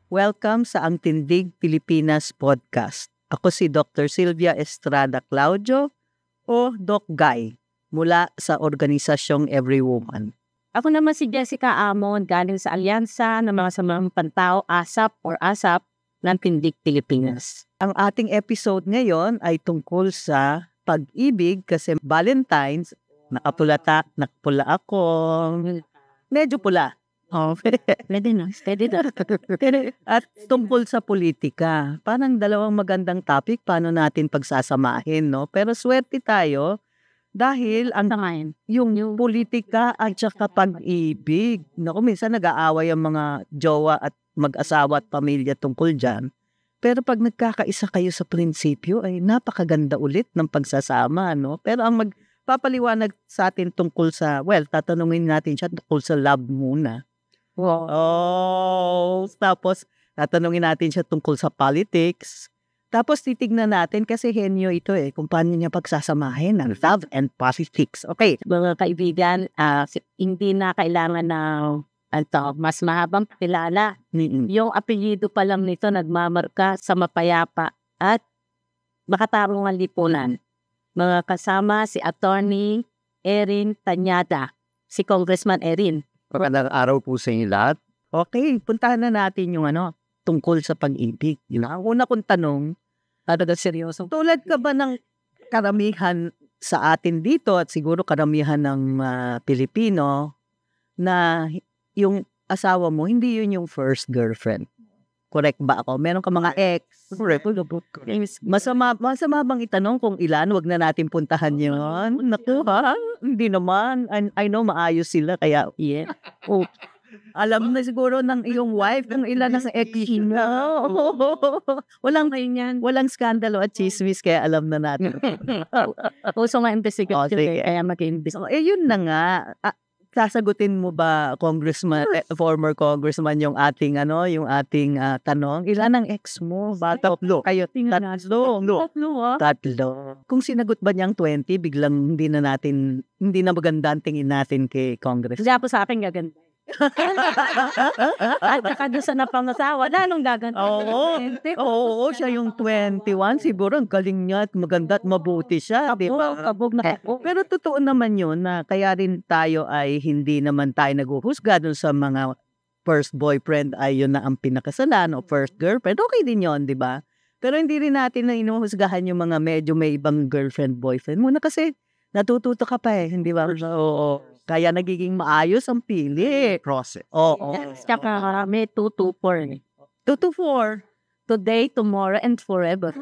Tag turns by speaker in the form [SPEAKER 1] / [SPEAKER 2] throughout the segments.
[SPEAKER 1] Welcome sa Ang Tindig Pilipinas Podcast. Ako si Dr. Sylvia Estrada Claudio o Doc Guy mula sa organisasyong Every Woman.
[SPEAKER 2] Ako naman si Jessica Amon galing sa Alyansa ng mga Samaritang Pantao, ASAP ng Tindig Pilipinas.
[SPEAKER 1] Ang ating episode ngayon ay tungkol sa pag-ibig kasi Valentine's, nakapula ako. Medyo pula.
[SPEAKER 2] Oh, pwede na.
[SPEAKER 1] At tungkol sa politika. Parang dalawang magandang topic paano natin pagsasamahin, no? Pero swerte tayo dahil yung politika at saka pag-ibig. Naku, minsan nag-aaway ang mga jowa at mag-asawa at pamilya tungkol dyan. Pero pag nagkakaisa kayo sa prinsipyo, ay napakaganda ulit ng pagsasama, no? Pero ang magpapaliwanag sa atin tungkol sa, tatanungin natin siya tungkol sa love muna.
[SPEAKER 2] Wow.
[SPEAKER 1] Oh, tapos tatanungin natin siya tungkol sa politics. Tapos titignan natin kasi henyo ito kung paano niya pagsasamahin ng love and politics. Okay.
[SPEAKER 2] Mga kaibigan, hindi na kailangan ng mas mahabang pakilala. Yung apelyido pa lang nito nagmamarka sa mapayapa at makatarungang lipunan. Mga kasama si Attorney Erin Tanyada, si Congressman Erin.
[SPEAKER 3] Magandang araw po sa inyo lahat.
[SPEAKER 1] Okay, puntahan na natin yung tungkol sa pag-ibig. Ang una kong tanong, seryoso. Tulad ka ba ng karamihan sa atin dito at siguro karamihan ng Pilipino na yung asawa mo, hindi yun yung first girlfriend? Correct ba ako? Meron ka mga ex?
[SPEAKER 3] Correct.
[SPEAKER 1] Masama bang itanong kung ilan? Wag na natin puntahan yun. Naku ha? Hindi naman. I know maayos sila kaya yeah. Oh. Alam na siguro ng iyong wife kung ilan ang ex niya. Walang skandalo at chismis kaya alam na natin.
[SPEAKER 2] Puso nga investigate kaya mag-investigate.
[SPEAKER 1] Yun na nga. Sasagutin mo ba, former congressman, yung ating tanong? Ilan ang ex mo?
[SPEAKER 3] Tatlo.
[SPEAKER 1] Kayo, tatlo. Kung sinagot ba niyang 20, biglang hindi na maganda ang tingin natin kay Congress.
[SPEAKER 2] Hindi po sa akin gaganda. At saka doon sa napangasawa, lalong gaganda.
[SPEAKER 1] Oo, siya yung 21. Siguro ang galing niya at maganda at mabuti siya.
[SPEAKER 2] Kabog na.
[SPEAKER 1] Pero totoo naman yun na kaya rin tayo ay hindi naman tayo naghuhusga dun sa mga first boyfriend ay yun na ang pinakasalan o first girlfriend. Okay din yun, di ba? Pero hindi rin natin na inuhusgahan yung mga medyo may ibang girlfriend-boyfriend muna kasi natututo ka pa hindi ba? Oo. Kaya nagiging maayos ang pili.
[SPEAKER 3] Process.
[SPEAKER 1] Oo.
[SPEAKER 2] Tsaka may 2 to 4.
[SPEAKER 1] 2 to 4.
[SPEAKER 2] Today, tomorrow, and forever.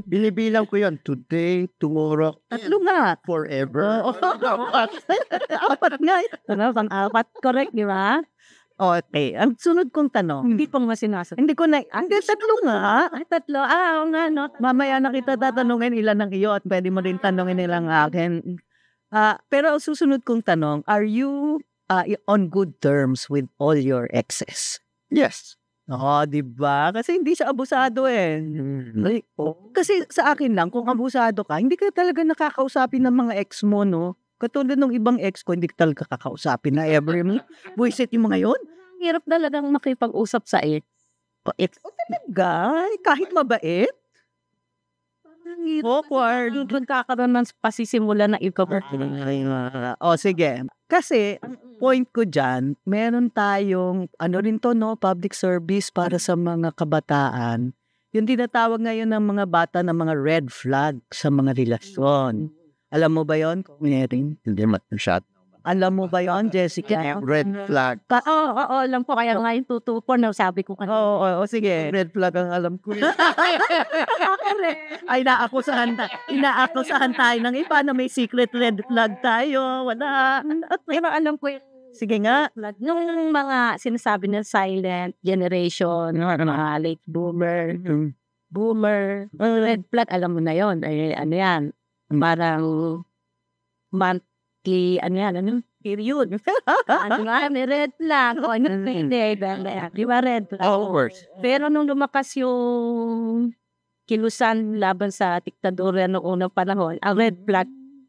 [SPEAKER 3] Binibilang ko yan. Today, tomorrow,
[SPEAKER 1] tatlo nga.
[SPEAKER 3] forever.
[SPEAKER 1] Apat nga.
[SPEAKER 2] Pang-apat. Correct, di ba?
[SPEAKER 1] Okay. Ang sunod kong tanong.
[SPEAKER 2] Hindi pang masinasagot.
[SPEAKER 1] Hindi, tatlo nga.
[SPEAKER 2] Tatlo. Oo nga, no?
[SPEAKER 1] Mamaya na kita tatanungin ilan ang iyo at pwede mo rin tanungin ilang akin. Pero ang susunod kong tanong, are you on good terms with all your exes?
[SPEAKER 3] Yes.
[SPEAKER 1] Di ba? Kasi hindi siya abusado Kasi sa akin lang, kung abusado ka, hindi ka talaga nakakausapin ng mga ex mo, no? Katulad ng ibang ex ko, hindi ka talaga kakausapin na every month. Buisit yung mga yun.
[SPEAKER 2] Hirap talagang makipag-usap sa ex.
[SPEAKER 1] Talaga? Kahit mabait? Awkward.
[SPEAKER 2] Doon kakaroon ng pasisimula na ikaw.
[SPEAKER 1] Sige. Kasi, point ko dyan, meron tayong, public service para sa mga kabataan. Yung tinatawag ngayon ng mga bata ng mga red flag sa mga relasyon. Alam mo ba yun?
[SPEAKER 3] Hindi masyad.
[SPEAKER 1] Alam mo ba yun, Jessica?
[SPEAKER 3] Red flag.
[SPEAKER 2] Oo, alam ko. Kaya nga yung tutupo na sabi ko kanina.
[SPEAKER 1] Oo, sige. Red flag ang alam ko. Ay, inaakusahan tayo ng iba na may secret red flag tayo. Wala.
[SPEAKER 2] Pero alam ko yung
[SPEAKER 1] sige nga.
[SPEAKER 2] Nung mga sinasabi ng silent generation, mga late boomer, red flag, alam mo na yun. Ay, ano yan? Parang monthly, period. May red flag. Di ba red flag?
[SPEAKER 3] Of course.
[SPEAKER 2] Pero nung lumakas yung kilusan laban sa diktadura noong unang panahon, ang red flag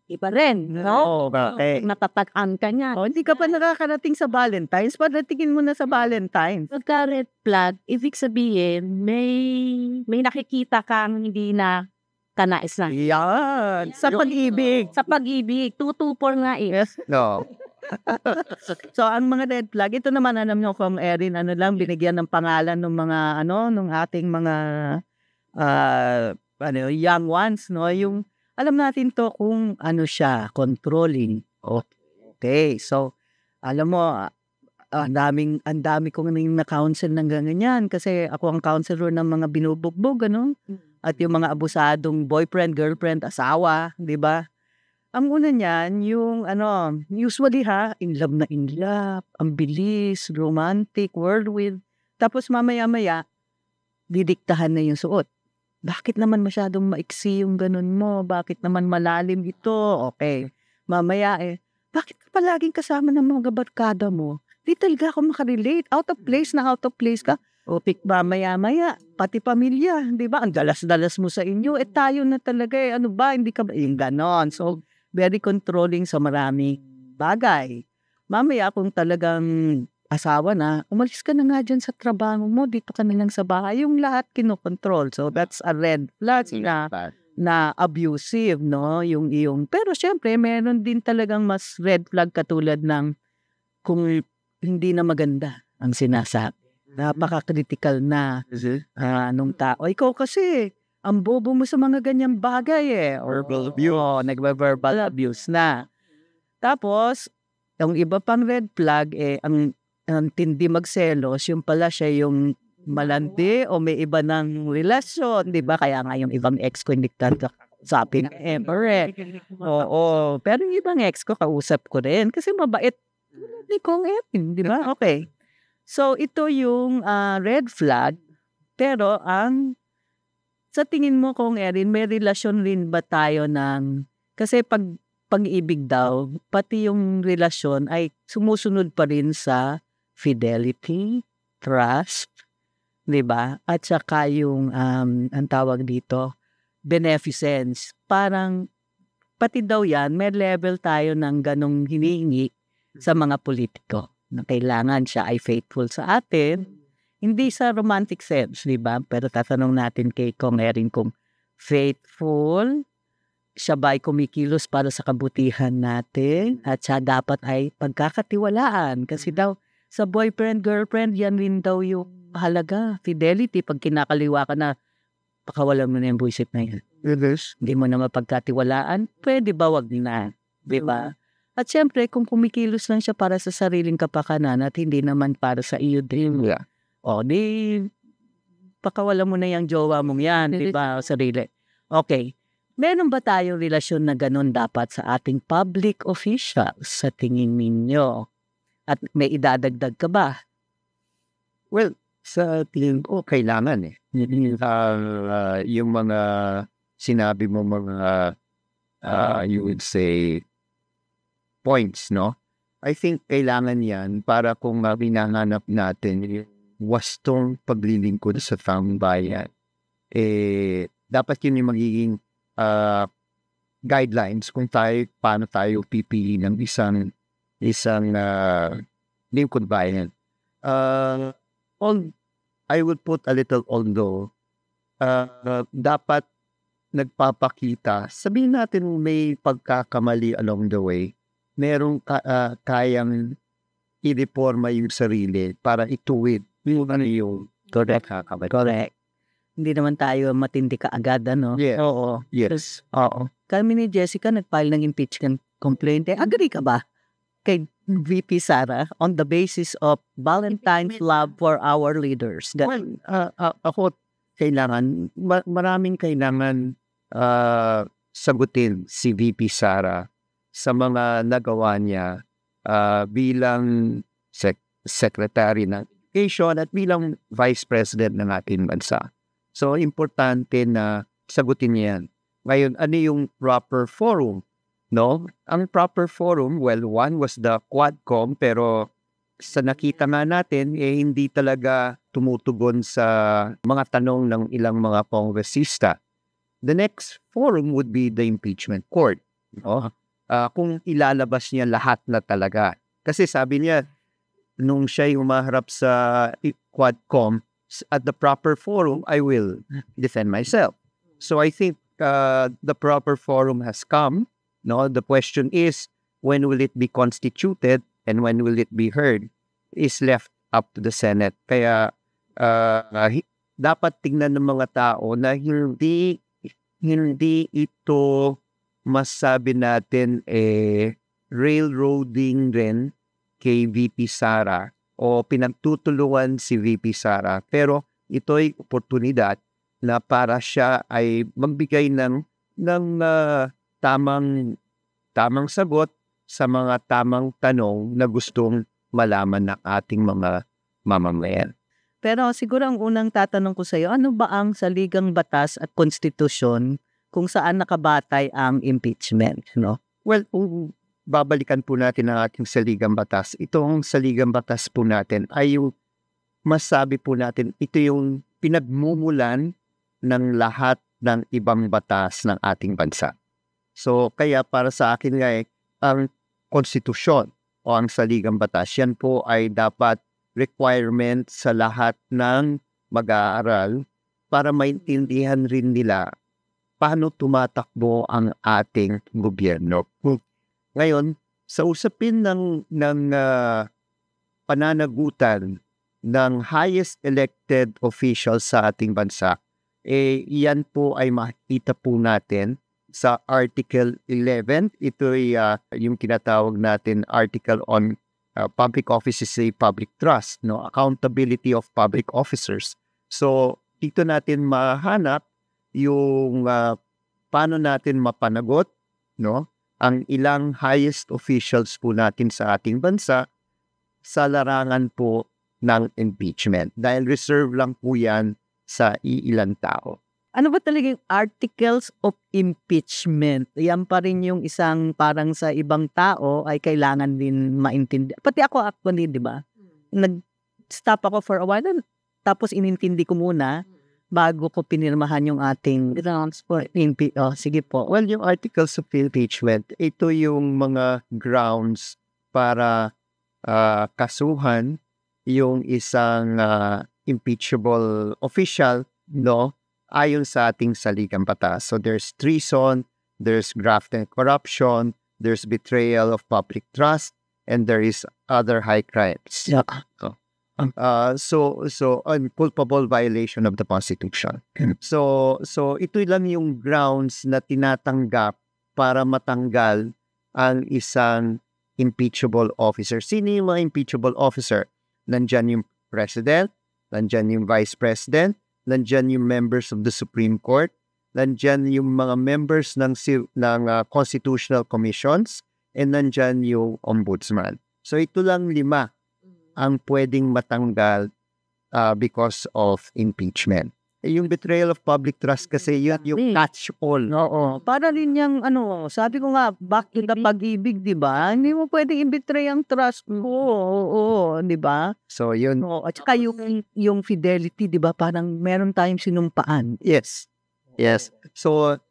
[SPEAKER 2] iba rin, no?
[SPEAKER 1] Okay.
[SPEAKER 2] Natatakan ka niya.
[SPEAKER 1] Hindi ka pa nakakarating sa Valentine's, paratingin mo na sa Valentine's.
[SPEAKER 2] Pagka red flag, ibig sabihin, may nakikita kang hindi na kanais na.
[SPEAKER 1] Yan. Sa pag-ibig.
[SPEAKER 2] Sa pag-ibig, 224 nga eh.
[SPEAKER 1] Yes.
[SPEAKER 3] No.
[SPEAKER 1] So, ang mga red flag, ito naman, alam nyo, kung Erin, binigyan ng pangalan ng mga, nung ating mga, young ones, no? Yung, alam natin to kung siya, controlling. Okay. So, alam mo, ang dami kong na-counsel ng ganyan kasi ako ang counselor ng mga binubugbog, at yung mga abusadong boyfriend, girlfriend, asawa, di ba? Ang una niyan, yung usually in love na in love, ang bilis, romantic, whirlwind. Tapos mamaya-maya, didiktahan na yung suot. Bakit naman masyadong maiksi yung ganun mo? Bakit naman malalim ito? Okay. Mamaya bakit ka palaging kasama ng mga barkada mo? Di talaga ako makarelate. Out of place ka. O mamaya-maya, pati pamilya, di ba? Ang dalas-dalas mo sa inyo. Tayo na talaga ano ba? Hindi ka ba? Yung ganon. So, very controlling sa maraming bagay. Mamaya kung talagang asawa na, umalis ka na nga dyan sa trabaho mo, dito ka na lang sa bahay. Yung lahat kinokontrol. So, that's a red flag na abusive, no? Yung iyong. Pero syempre, meron din talagang mas red flag katulad ng kung hindi na maganda ang sinasabi. Napaka-critical na nung tao. Ikaw kasi, ang bobo mo sa mga ganyang bagay
[SPEAKER 3] Verbal abuse.
[SPEAKER 1] Nagbe-verbal abuse na. Tapos, yung iba pang red flag, ang tindi magselos, yung pala siya yung malandi o may iba ng relasyon, di ba? Kaya nga yung ibang ex ko hindi kausapin ever Oo. Pero yung ibang ex ko, kausap ko rin kasi mabait. Ni Kong Erin, di ba? Okay. So, ito yung red flag. Pero sa tingin mo, Kong Erin, may relasyon rin ba tayo kasi pag-ibig daw, pati yung relasyon ay sumusunod pa rin sa fidelity, trust, di ba? At saka yung, ang tawag dito, beneficence. Parang, pati daw yan, may level tayo ng ganong hinihingi sa mga politiko na kailangan siya ay faithful sa atin. Hindi sa romantic sense, di ba? Pero tatanong natin kay Kong Erin kung faithful, siya ba ay kumikilos para sa kabutihan natin at siya dapat ay pagkakatiwalaan. Kasi daw, sa boyfriend, girlfriend, yan rin daw yung halaga. Fidelity, pag kinakaliwa ka na, pakawalan mo na yung buisit na yan. Hindi mo na mapagkatiwalaan, pwede ba wag na? Di ba? At syempre, kung kumikilos lang siya para sa sariling kapakanan at hindi naman para sa iyo din.
[SPEAKER 3] Yeah.
[SPEAKER 1] Di, pakawalan mo na yung jowa mong yan, di ba? Sarili. Okay. Meron ba tayong relasyon na ganun dapat sa ating public officials sa tingin ninyo? At may idadagdag ka ba?
[SPEAKER 3] Well, sa tingin ko, kailangan yung mga sinabi mo mga, you would say, points, no? I think kailangan yan para kung hinahanap natin yung wastong paglilingkod sa taong bayan. Dapat yun yung magiging guidelines kung paano tayo pipili ng isang lingkod bayan. I would put a little although, dapat nagpapakita, sabihin natin may pagkakamali along the way, merong kayang i-reforma yung sarili para ituwid yung
[SPEAKER 1] Correct. Hindi naman tayo matindi kaagad,
[SPEAKER 3] Yeah.
[SPEAKER 1] Oo.
[SPEAKER 3] Yes.
[SPEAKER 1] Oo. Kami ni Jessica nag-file ng impeachment complaint. Agree ka ba kay VP Sara on the basis of Valentine's love for our leaders?
[SPEAKER 3] Well, ako kailangan, maraming kailangan sagutin si VP Sara sa mga nagawa niya bilang Secretary ng Education at bilang Vice President ng ating bansa. So, importante na sagutin niya yan. Ngayon, ano yung proper forum? No? Ang proper forum, well, one was the Quadcom, pero sa nakita nga natin, hindi talaga tumutugon sa mga tanong ng ilang mga kongresista. The next forum would be the impeachment court. No? kung ilalabas niya lahat na talaga. Kasi sabi niya, nung siya'y humaharap sa Quadcom, at the proper forum, I will defend myself. So I think the proper forum has come. No, the question is, when will it be constituted and when will it be heard? Is left up to the Senate. Kaya dapat tingnan ng mga tao na hindi ito masabi natin railroading rin kay VP Sara o pinagtutulungan si VP Sara. Pero ito'y oportunidad na para siya ay magbigay ng tamang sagot sa mga tamang tanong na gustong malaman ng ating mga mamamayan.
[SPEAKER 1] Pero siguro ang unang tatanong ko sa iyo, ano ba ang saligang batas at konstitusyon kung saan nakabatay ang impeachment, no?
[SPEAKER 3] Well, kung babalikan po natin ang ating saligang batas, itong saligang batas po natin ay yung masabi po natin, ito yung pinagmumulan ng lahat ng ibang batas ng ating bansa. So, kaya para sa akin nga ang konstitusyon o ang saligang batas, yan po ay dapat requirement sa lahat ng mag-aaral para maintindihan rin nila paano tumatakbo ang ating gobyerno. Ngayon, sa usapin ng pananagutan ng highest elected officials sa ating bansa, yan po ay makikita po natin sa Article 11. Ito ay yung tinatawag natin Article on Public Offices a Public Trust, no? Accountability of Public Officers. So, dito natin mahanap yung paano natin mapanagot, no, ang ilang highest officials po natin sa ating bansa sa larangan po ng impeachment. Dahil reserve lang po yan sa iilang tao.
[SPEAKER 1] Ano ba talaga yung articles of impeachment? Yan pa rin yung isang parang sa ibang tao ay kailangan din maintindihan. Pati ako actually, di ba? Nag-stop ako for a while, tapos inintindi ko muna bago ko pinirmahan yung ating grounds for impeachment. Oh, sige po.
[SPEAKER 3] Well, yung articles of impeachment, ito yung mga grounds para kasuhan yung isang impeachable official, no? Ayon sa ating saligang batas. So there's treason, there's graft and corruption, there's betrayal of public trust, and there is other high crimes.
[SPEAKER 1] Yeah.
[SPEAKER 3] So unculpable violation of the Constitution. So ito lang yung grounds na tinatanggap para matanggal ang isang impeachable officer. Sino yung mga impeachable officer? Nandyan yung President, nandyan yung Vice President, nandyan yung members of the Supreme Court, nandyan yung mga members ng constitutional commissions, and nandyan yung ombudsman. So ito lang 5 ang pwedeng matanggal because of impeachment. Yung betrayal of public trust kasi yun yung catch-all.
[SPEAKER 1] Oo. Para rin yung sabi ko nga, back to the pag-ibig, di ba? Hindi mo pwedeng i-betray ang trust mo. Oo, di ba?
[SPEAKER 3] So yun.
[SPEAKER 1] Oo. At saka yung fidelity, di ba? Parang meron tayong sinumpaan.
[SPEAKER 3] Yes. So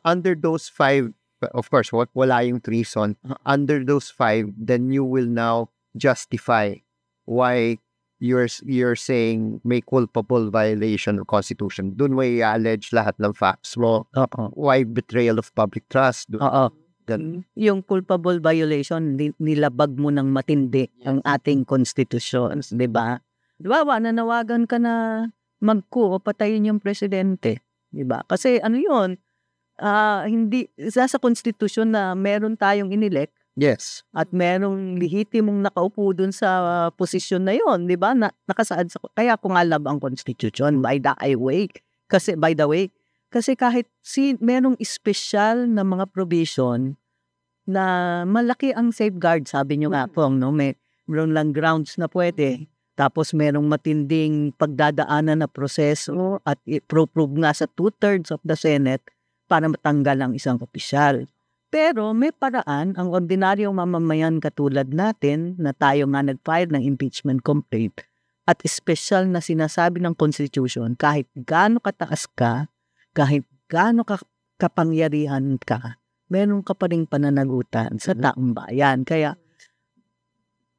[SPEAKER 3] under those 5, of course, wala yung treason. Under those 5, then you will now justify why you're saying may culpable violation of Constitution. Doon may i-allege lahat ng facts mo. Why betrayal of public trust?
[SPEAKER 1] Yung culpable violation, nilabag mo ng matindi ang ating Constitution, di ba? Di ba, nanawagan ka na o patayin yung presidente, di ba? Kasi ano yun, hindi, sa Constitution na meron tayong inelect,
[SPEAKER 3] yes.
[SPEAKER 1] At merong lehitimong nakaupo dun sa posisyon na yon, di ba? Nakasaad sa, kaya kung alam ang Constitution, by the way, kasi kahit merong special na mga provision na malaki ang safeguard, sabi nyo nga po, no? Meron lang grounds na pwede, tapos merong matinding pagdadaanan na proseso at i-prove nga sa 2/3 of the Senate para matanggal ang isang opisyal. Pero may paraan ang ordinaryong mamamayan katulad natin na tayo nga nag-file ng impeachment complaint at espesyal na sinasabi ng Constitution, kahit gaano kataas ka, kahit gaano kapangyarihan ka, meron ka pa ring pananagutan sa taong bayan. Kaya,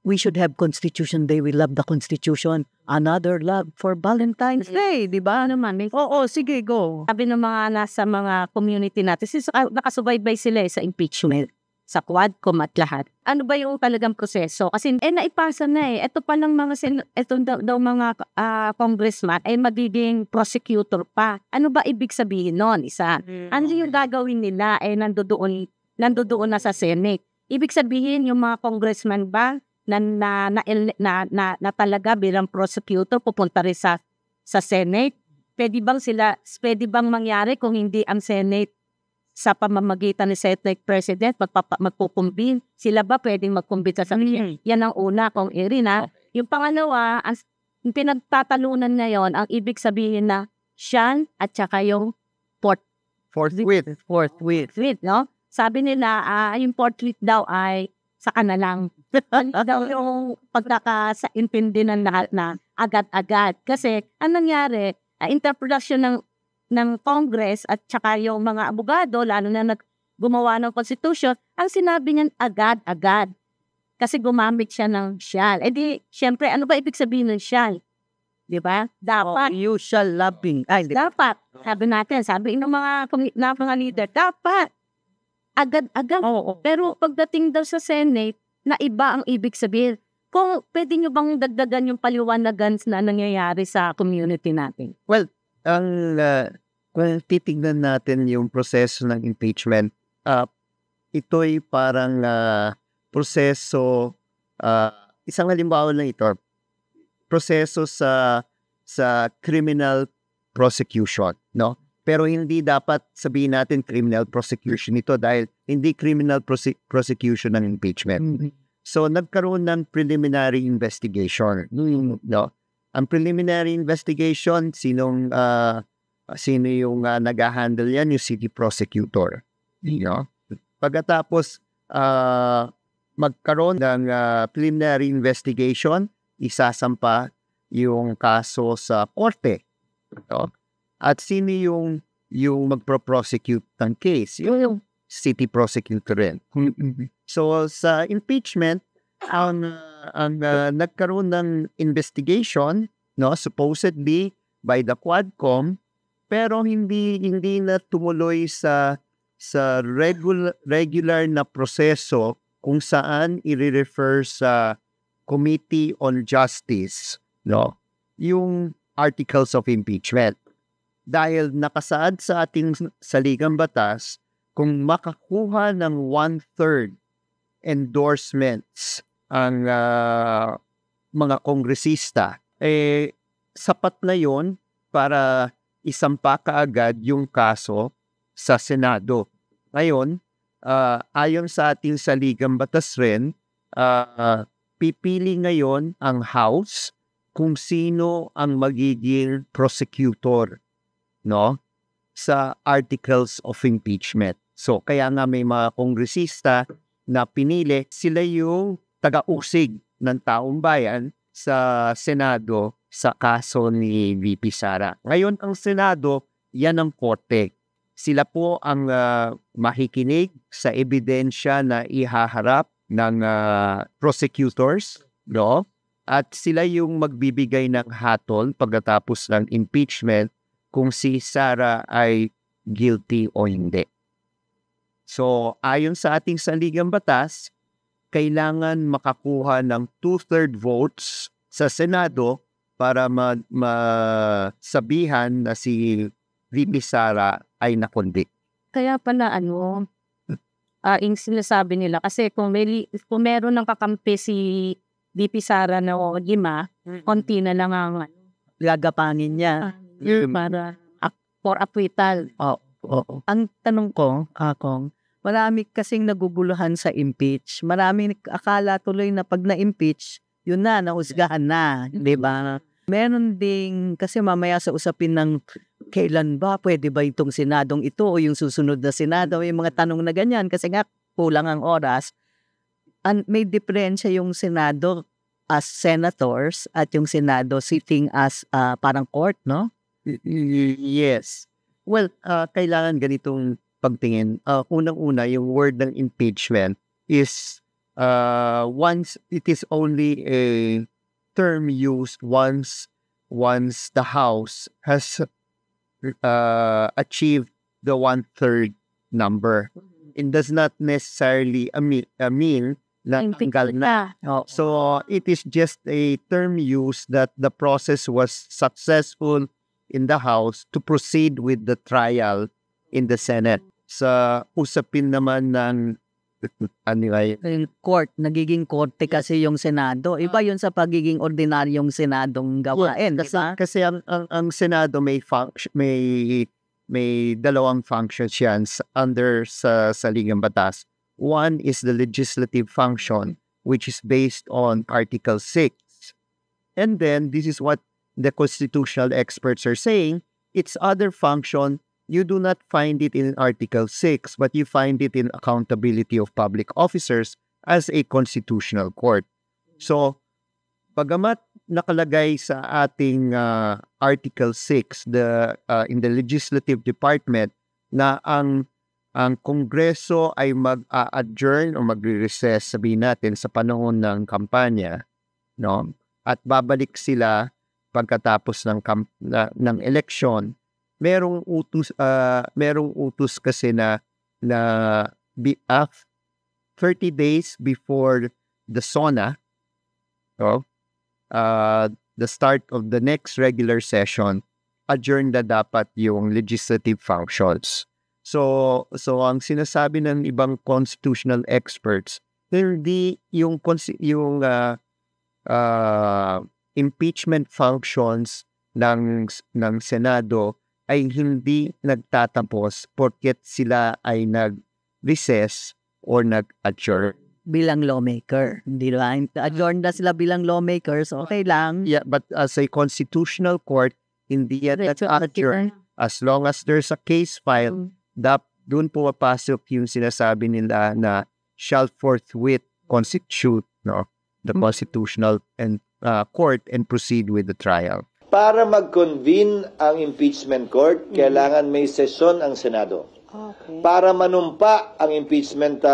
[SPEAKER 1] we should have Constitution Day. We love the Constitution. Another love for Valentine's Day, di ba? Oo, sige, go.
[SPEAKER 2] Sabi ng mga nasa mga community natin, nakasubaybay sila sa impeachment, sa Quadcom at lahat. Ano ba yung talagang proseso? Kasi naipasa na eh. Ito pa lang daw mga congressman ay magiging prosecutor pa. Ano ba ibig sabihin nun? Isa. Ano yung gagawin nila? Nandoon na sa Senate. Ibig sabihin yung mga congressman ba na talaga bilang prosecutor pupunta rin sa Senate? Pwede bang mangyari kung hindi ang Senate sa pamamagitan ni Senate President magpukumbin? Sila ba pwedeng magkumbin sa Senate? Yan ang una kong Irina. Yung pangalawa, yung pinagtatalunan ngayon, ang ibig sabihin na siyan at saka yung forthwith, no? Sabi nila, yung forthwith daw ay saka na lang. Daw yung pagkakasaintindi ng lahat na agad-agad. Kasi, ang nangyari, interpretation ng Congress at saka yung mga abogado, lalo na gumawa ng Constitution, ang sinabi niyan agad-agad. Kasi gumamit siya ng shall. Eh di, syempre, ano ba ibig sabihin ng shall? Di ba? Dapat.
[SPEAKER 1] You shall loving.
[SPEAKER 2] Dapat. Sabi ng mga leader, dapat. Agad-agad. Pero pagdating daw sa Senate, na iba ang ibig sabihin. Kung pwede nyo bang dagdagan yung paliwanagan na nangyayari sa community natin?
[SPEAKER 3] Well, kung titignan natin yung proseso ng impeachment, ito'y parang proseso, isang halimbawa lang ito, proseso sa criminal prosecution, no? Pero hindi dapat sabihin natin criminal prosecution ito dahil hindi criminal prosecution ng impeachment. So, nagkaroon ng preliminary investigation, no? Ang preliminary investigation, sino yung nag-handle yan? Yung city prosecutor. No? Pagkatapos magkaroon ng preliminary investigation, isasampa yung kaso sa korte. No? At sino yung magpro-prosecute ng case? Yung city prosecutor rin. So sa impeachment, ang nagkaroon ng investigation, no, supposedly by the Quadcom, pero hindi na tumuloy sa regular na proseso kung saan i-refer sa Committee on Justice, no, yung articles of impeachment. Dahil nakasaad sa ating saligang batas, kung makakuha ng 1/3 endorsements ang mga kongresista, sapat na yon para isampa kaagad yung kaso sa Senado. Ngayon, ayon sa ating saligang batas rin, pipili ngayon ang House kung sino ang magiging prosecutor, no, sa articles of impeachment. So, kaya nga may mga kongresista na pinili, sila yung taga-usig ng taong bayan sa Senado sa kaso ni VP Sara. Ngayon, ang Senado, yan ang korte. Sila po ang makikinig sa ebidensya na ihaharap ng prosecutors, no? At sila yung magbibigay ng hatol pagkatapos ng impeachment kung si Sara ay guilty o hindi. So, ayon sa ating saligang batas, kailangan makakuha ng 2/3 votes sa Senado para masabihan na si VP Sara ay nakonvict.
[SPEAKER 2] Kaya pala yung sinasabi nila, kasi kung meron ng kakampi si VP Sara na 5, konti na lang ang
[SPEAKER 1] gagapangin niya.
[SPEAKER 2] Para for acquittal.
[SPEAKER 1] Ang tanong ko, Kong, marami kasing naguguluhan sa impeach. Marami akala tuloy na pag na-impeach, yun na, nahusgahan na. Diba? Meron ding, kasi mamaya sa usapin ng kailan ba, pwede ba itong senadong ito o yung susunod na senado, yung mga tanong na ganyan, kasi nga kulang ang oras. May diferensya yung senado as senators at yung senado sitting as parang court, no?
[SPEAKER 3] Yes. Well, kailangan ganitong pagtingin, unang-una, yung word ng impeachment is once it is only a term used once the House has achieved the 1/3 number. It does not necessarily mean na tanggal na. So it is just a term used that the process was successful in the House to proceed with the trial in the Senate. Sa usapin naman ng
[SPEAKER 1] yung court, nagiging korte kasi yung Senado. Iba yun sa pagiging ordinaryong Senadong gawain.
[SPEAKER 3] Kasi ang Senado may dalawang functions yan under sa ligang batas. One is the legislative function, which is based on Article 6. And then, this is what the constitutional experts are saying. Its other function, you do not find it in Article 6, but you find it in accountability of public officers as a constitutional court. So, bagamat nakalagay sa ating Article 6 in the legislative department na ang Kongreso ay mag-adjourn o magre-recess, sabihin natin, sa panahon ng kampanya, no? At babalik sila pagkatapos ng eleksyon. Merong utos kasi na 30 days before the SONA, no? The start of the next regular session, adjourn na dapat yung legislative functions. So ang sinasabi ng ibang constitutional experts, hindi yung impeachment functions ng Senado ay hindi nagtatapos porket sila ay nag-recess or nag-adjourn.
[SPEAKER 1] Bilang lawmaker, hindi ba? Adjourn na sila bilang lawmakers, okay lang.
[SPEAKER 3] Yeah, but as a constitutional court, hindi yan nag-adjourn. As long as there's a case file, doon pumapasok yung sinasabi nila na shall forthwith constitute the constitutional and court and proceed with the trial.
[SPEAKER 4] Para mag-convene ang impeachment court, kailangan may sesyon ang Senado. Okay. Para manumpa ang impeachment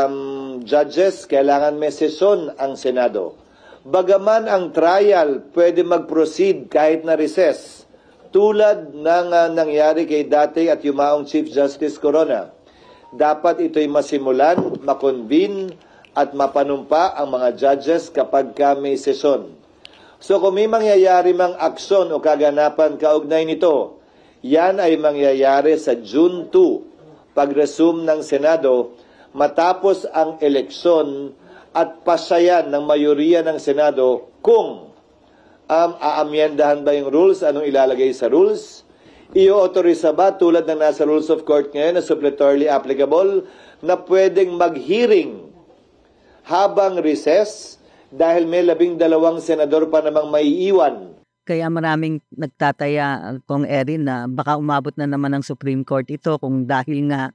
[SPEAKER 4] judges, kailangan may sesyon ang Senado. Bagaman ang trial pwede mag-proceed kahit na recess, tulad ng nangyari kay dati at yumaong Chief Justice Corona. Dapat ito'y masimulan, makonvene at mapanumpa ang mga judges kapag may sesyon. So kung may mangyayari mang aksyon o kaganapan kaugnay nito, yan ay mangyayari sa June 2, pag-resume ng Senado, matapos ang eleksyon at pasayan ng mayoriya ng Senado kung aamyendahan ba yung rules, anong ilalagay sa rules, i-authorize ba tulad ng nasa rules of court ngayon na suppletorily applicable na pwedeng mag-hearing habang recess dahil may 12 senador pa namang maiiwan.
[SPEAKER 1] Kaya maraming nagtataya, Kong Erin, na baka umabot na naman ng Supreme Court ito kung dahil nga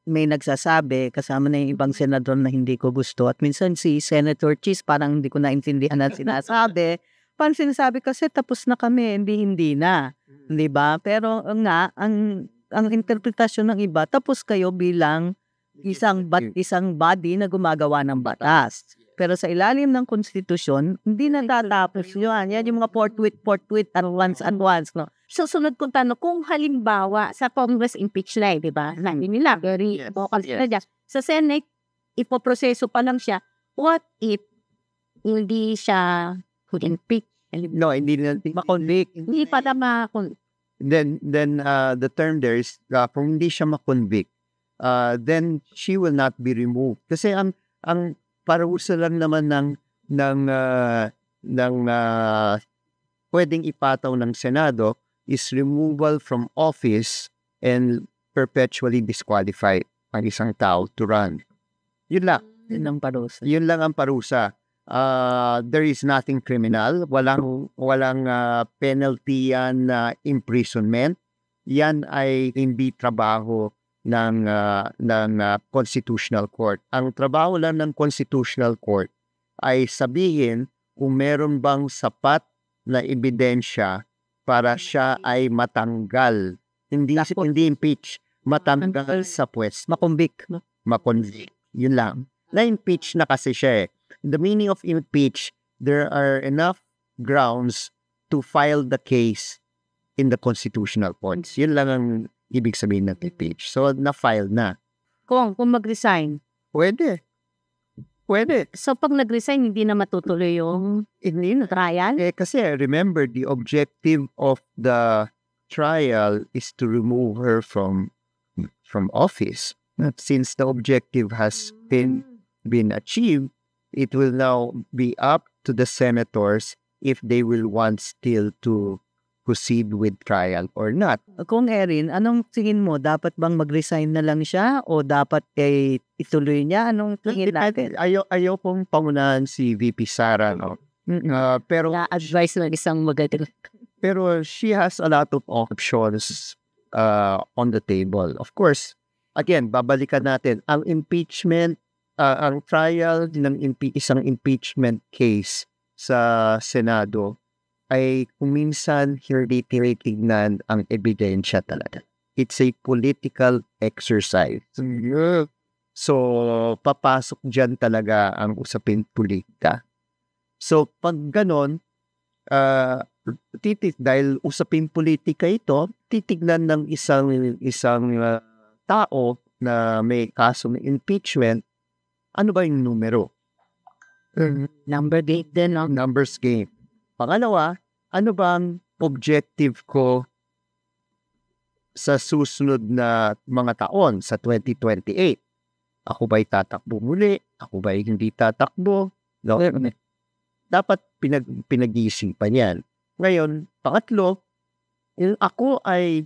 [SPEAKER 1] may nagsasabi, kasama na yung ibang senador na hindi ko gusto. At minsan si Senator Cheese, parang hindi ko naintindihan ang sinasabi. Parang sinasabi kasi tapos na kami, hindi na. Di ba? Pero nga, ang interpretasyon ng iba, tapos kayo bilang isang body na gumagawa ng batas. Pero sa ilalim ng konstitusyon, hindi na tatapos yun. Yan yung mga forthwith at once. No?
[SPEAKER 2] Susunod kong tanong, kung halimbawa sa Congress impeachment, di ba? Sabi nila, very vocal sila dyan. Sa Senate, ipoproseso pa lang siya. What if hindi siya impeach?
[SPEAKER 3] No, hindi na
[SPEAKER 1] makonvict.
[SPEAKER 2] Hindi pa na makonvict.
[SPEAKER 3] Then the term there is, kung hindi siya makonvict, then she will not be removed. Kasi ang parusa lang naman ng pwedeng ipataw ng Senado is removal from office and perpetually disqualified ang isang tao to run. Yun lang.
[SPEAKER 1] Yun ang parusa.
[SPEAKER 3] Yun lang ang parusa. There is nothing criminal. Walang penalty yan na imprisonment. Yan ay hindi trabaho ng Constitutional Court. Ang trabaho lang ng Constitutional Court ay sabihin kung meron bang sapat na ebidensya para siya ay matanggal. Hindi impeach. matanggal sa pwesto.
[SPEAKER 1] Makumbik.
[SPEAKER 3] Makonvict. Yun lang. Na-impeach na kasi siya eh. The meaning of impeach, there are enough grounds to file the case in the constitutional courts. Yun lang ang ibig sabihin ng impeach. So, na-file na.
[SPEAKER 2] Kung mag-resign.
[SPEAKER 3] Pwede.
[SPEAKER 2] So, pag nag-resign, hindi na matutuloy yung
[SPEAKER 3] Hindi na.
[SPEAKER 2] trial?
[SPEAKER 3] Kasi remember, the objective of the trial is to remove her from office. Since the objective has been achieved, it will now be up to the senators if they will want still to proceed with trial or not.
[SPEAKER 1] Kung Erin, anong tingin mo? Dapat bang mag-resign na lang siya o dapat ituloy niya? Anong tingin natin?
[SPEAKER 3] Ayaw pong pangunahan si VP Sara, no? Pero
[SPEAKER 2] Na-advise ng isang magaling.
[SPEAKER 3] Pero she has a lot of options on the table. Of course, again, babalikan natin. Ang impeachment, ang trial ng isang impeachment case sa Senado ay kung minsan hindi tinitignan ang ebidensya talaga. It's a political exercise. So, papasok dyan talaga ang usapin politika. So, pag ganon, dahil usapin politika ito, titignan ng isang tao na may kaso ng impeachment, ano ba yung numero?
[SPEAKER 2] Number game din, no?
[SPEAKER 3] Numbers game. Pangalawa, ano bang objective ko sa susunod na mga taon sa 2028? Ako ba'y tatakbo muli? Ako ba'y hindi tatakbo? No? Dapat pinag-iisipan yan. Ngayon, pangatlo, ako ay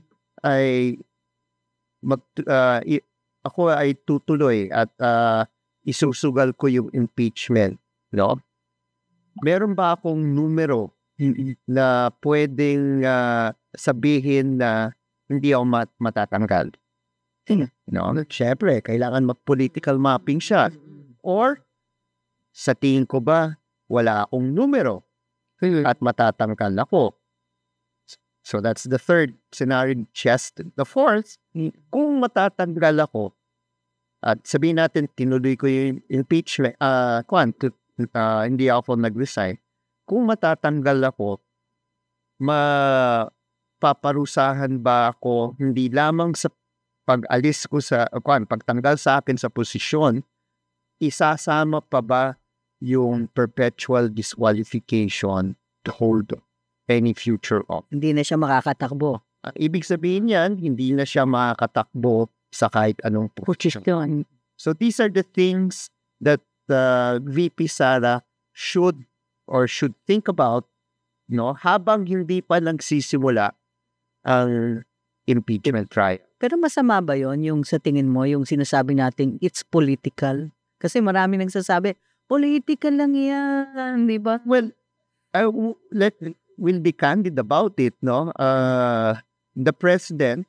[SPEAKER 3] tutuloy at isusugal ko yung impeachment. No? Meron ba akong numero na pwedeng sabihin na hindi ako matatanggal? No? Siyempre, kailangan mag-political mapping siya. Or, sa tingin ko ba, wala akong numero at matatanggal ako? So, that's the third scenario. Just the fourth, kung matatanggal ako, at sabihin natin, tinuloy ko yung impeachment, hindi ako nag-resign. Kung matatanggal ako, mapaparusahan ba ako hindi lamang sa pag-alis ko pagtanggal sa akin sa posisyon, isasama pa ba yung perpetual disqualification to hold any future office?
[SPEAKER 1] Hindi na siya makakatakbo.
[SPEAKER 3] Ibig sabihin yan, hindi na siya makakatakbo sa kahit anong posisyon. So these are the things that VP Sara should think about, no, habang hindi pa nagsisimula ang impeachment trial.
[SPEAKER 1] Pero masama ba yon yung sa tingin mo, yung sinasabi nating it's political? Kasi marami nagsasabi, political lang yan, di ba?
[SPEAKER 3] Well, we'll be candid about it, no? The president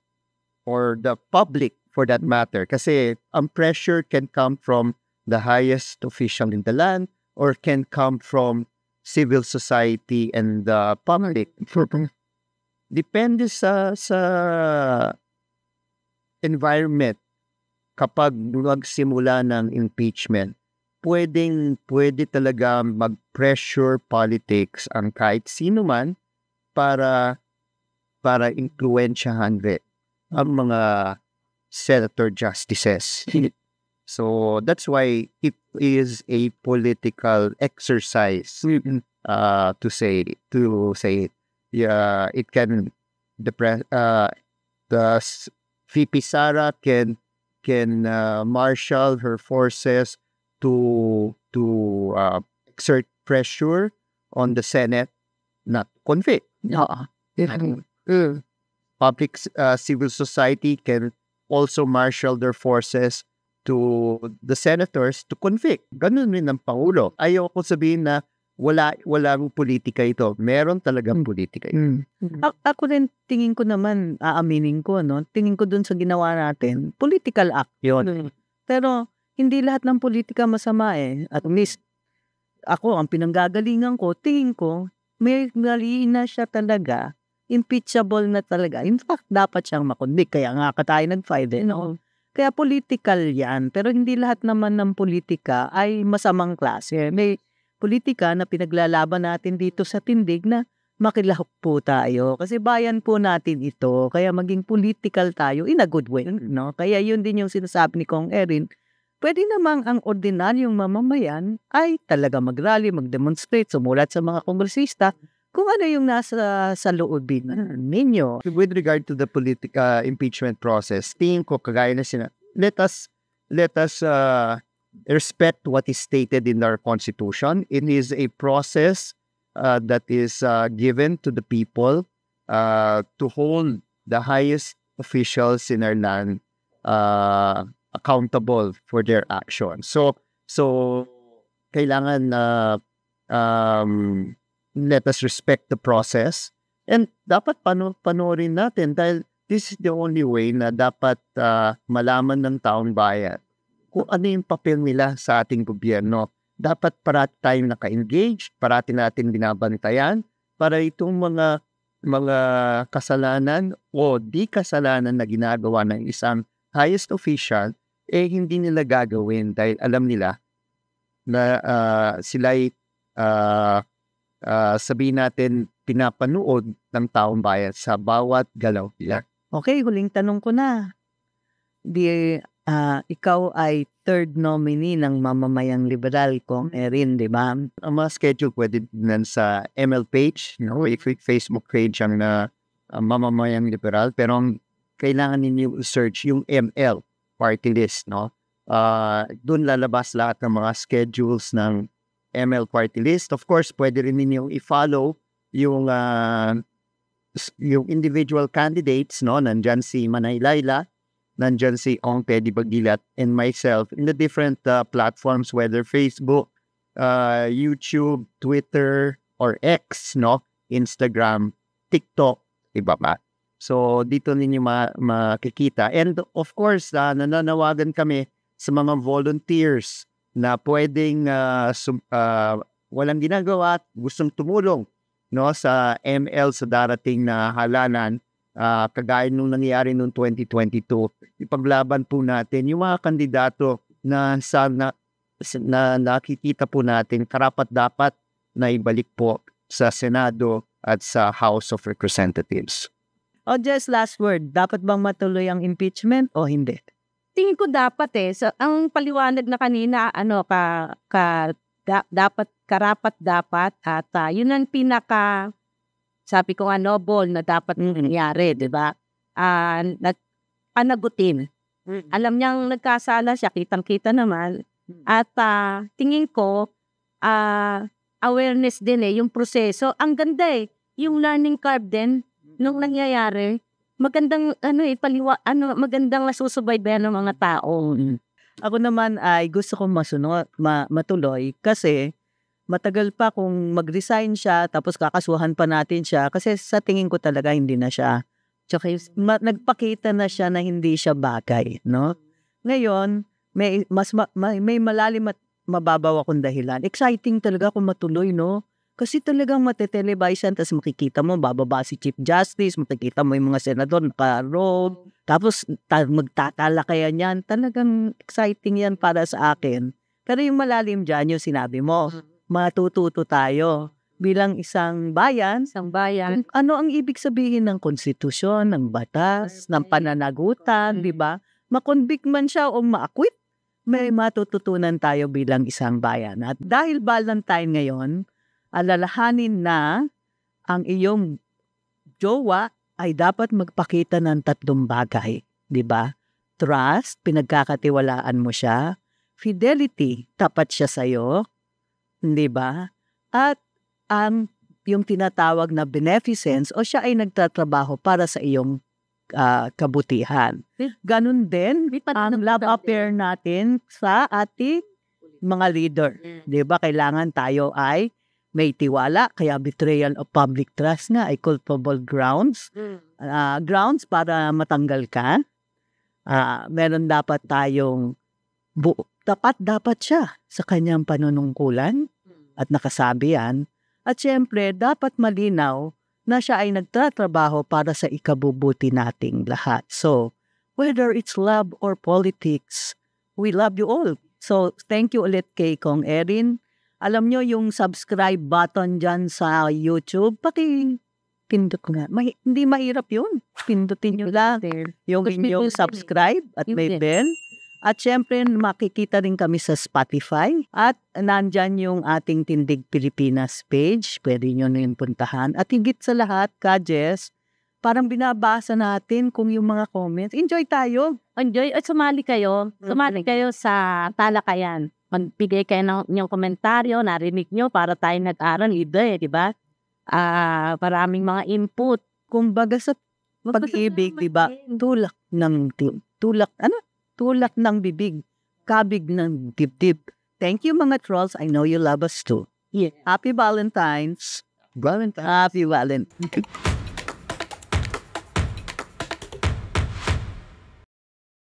[SPEAKER 3] or the public, for that matter, kasi ang pressure can come from the highest official in the land or can come from civil society and the public. Depende sa environment. Kapag nagsimula ng impeachment, pwede talaga mag-pressure politics ang kahit sino man para influensyahan ang mga senator justices. So that's why it is a political exercise to say it. Yeah, it can the VP Sara can marshal her forces to exert pressure on the Senate not to convict. Public civil society can also marshal their forces to the senators to convict. Ganun rin ang Pangulo. Ayaw ko sabihin na walang politika ito. Meron talagang politika ito.
[SPEAKER 1] Ako rin, tingin ko naman, aaminin ko, no? Tingin ko dun sa ginawa natin, political act yun. Pero, hindi lahat ng politika masama eh. At least, ako, ang pinanggagalingan ko, tingin ko, may mali na siya talaga impeachable na talaga. In fact, dapat siyang makonvict. Kaya nga tayo nag-file no? Kaya political yan. Pero hindi lahat naman ng politika ay masamang klase. May politika na pinaglalaban natin dito sa tindig na makilahok po tayo. Kasi bayan po natin ito. Kaya maging political tayo in a good way. No? Kaya yun din yung sinasabi ni Kong Erin. Pwede namang ang ordinaryong mamamayan ay talaga mag-rally, mag-demonstrate, sumulat sa mga kongresista kung ano yung nasa sa loobin ninyo.
[SPEAKER 3] With regard to the political impeachment process, tingin ko kagaya na let us respect what is stated in our Constitution. It is a process that is given to the people to hold the highest officials in our land accountable for their actions. So kailangan let us respect the process, and dapat panoorin natin dahil this is the only way na dapat malaman ng taong bayan kung ano yung papel nila sa ating gobyerno. Dapat parati tayong naka-engage, parati natin binabantayan para itong mga kasalanan o di kasalanan na ginagawa ng isang highest official hindi nila gagawin dahil alam nila na sila'y sabihin natin pinapanood ng taong bayan sa bawat galaw nila.
[SPEAKER 1] Okay, huling tanong ko na. Ikaw ay third nominee ng Mamamayang Liberal, Kong Erin, di ba?
[SPEAKER 3] Ang mga schedule pwede din sa ML page, Facebook page ang Mamamayang Liberal, pero kailangan ninyo search yung ML party list, no? Doon lalabas lahat ng mga schedules ng ML party list. Of course, pwede rin ninyong i-follow yung individual candidates, no? Nandyan si Manay Laila, nandyan si Ong Teddy Bagilat, and myself in the different platforms, whether Facebook, YouTube, Twitter, or X, no? Instagram, TikTok, iba pa. So, dito ninyo makikita. And of course, nananawagan kami sa mga volunteers na pwedeng walang ginagawa at gustong tumulong, no, sa ML sa darating na halalan, kagaya nung nangyari noong 2022. Ipaglaban po natin yung mga kandidato na nakikita po natin karapat-dapat na ibalik po sa Senado at sa House of Representatives.
[SPEAKER 1] Just last word, dapat bang matuloy ang impeachment o hindi?
[SPEAKER 2] Tingin ko dapat So, ang paliwanag na kanina, dapat, karapat-dapat at yun ang sabi ko noble na dapat nangyari, di ba? Panagutin. Alam niyang nagkasala siya, kitang-kita naman. At tingin ko, awareness din yung proseso. Ang ganda yung learning curve din nung nangyayari. Magandang magandang nasusubaybayan ng mga tao.
[SPEAKER 1] Ako naman ay gusto kong matuloy kasi matagal pa kung mag-resign siya tapos kakasuhan pa natin siya kasi sa tingin ko talaga hindi na siya. Tsaka nagpakita na siya na hindi siya bagay, no? Ngayon, may malalim at mababaw akong dahilan. Exciting talaga kung matuloy, no? Kasi talagang matetelevise tapos makikita mo, bababa si Chief Justice, makikita mo yung mga senador naka-roll, tapos magtatalakayan yan. Talagang exciting yan para sa akin. Pero yung malalim dyan, yung sinabi mo, matututo tayo bilang isang bayan. Ano ang ibig sabihin ng konstitusyon, ng batas, ng pananagutan, di ba? Makonvict man siya o ma-acquit, may matututunan tayo bilang isang bayan. At dahil Valentine ngayon, alalahanin na ang iyong jowa ay dapat magpakita ng 3 bagay, di ba? Trust, pinagkakatiwalaan mo siya. Fidelity, tapat siya sa'yo, di ba? At yung tinatawag na beneficence o siya ay nagtatrabaho para sa iyong kabutihan. Ganun din ang love affair natin sa ating mga leader. Di ba? Kailangan tayo ay may tiwala, kaya betrayal of public trust nga ay culpable grounds. Grounds para matanggal ka. Meron dapat tayong dapat siya sa kanyang panunungkulan at nakasabi yan. At syempre, dapat malinaw na siya ay nagtatrabaho para sa ikabubuti nating lahat. So, whether it's love or politics, we love you all. So, thank you ulit kay Kong Erin. Alam nyo yung subscribe button dyan sa YouTube, pindot ko nga. Hindi mahirap yun. Pindutin nyo lang yung inyong subscribe at may bell. At syempre, makikita rin kami sa Spotify. At nandyan yung ating Tindig Pilipinas page. Pwede nyo na yung puntahan. At higit sa lahat, Jess, parang binabasa natin kung yung mga comments. Enjoy tayo.
[SPEAKER 2] Enjoy. At sumali kayo. Sumali kayo sa talakayan. Magbigay kayo ng inyong komentaryo, narinig nyo para tayo nag-aral. Di ba? Maraming mga input.
[SPEAKER 1] Kumbaga sa pag-ibig, di ba? Tulak ng bibig, kabig ng dibdib. Thank you mga trolls. I know you love us too.
[SPEAKER 2] Yeah.
[SPEAKER 1] Happy Valentine's.
[SPEAKER 3] Valentine's.
[SPEAKER 1] Happy Valentine's.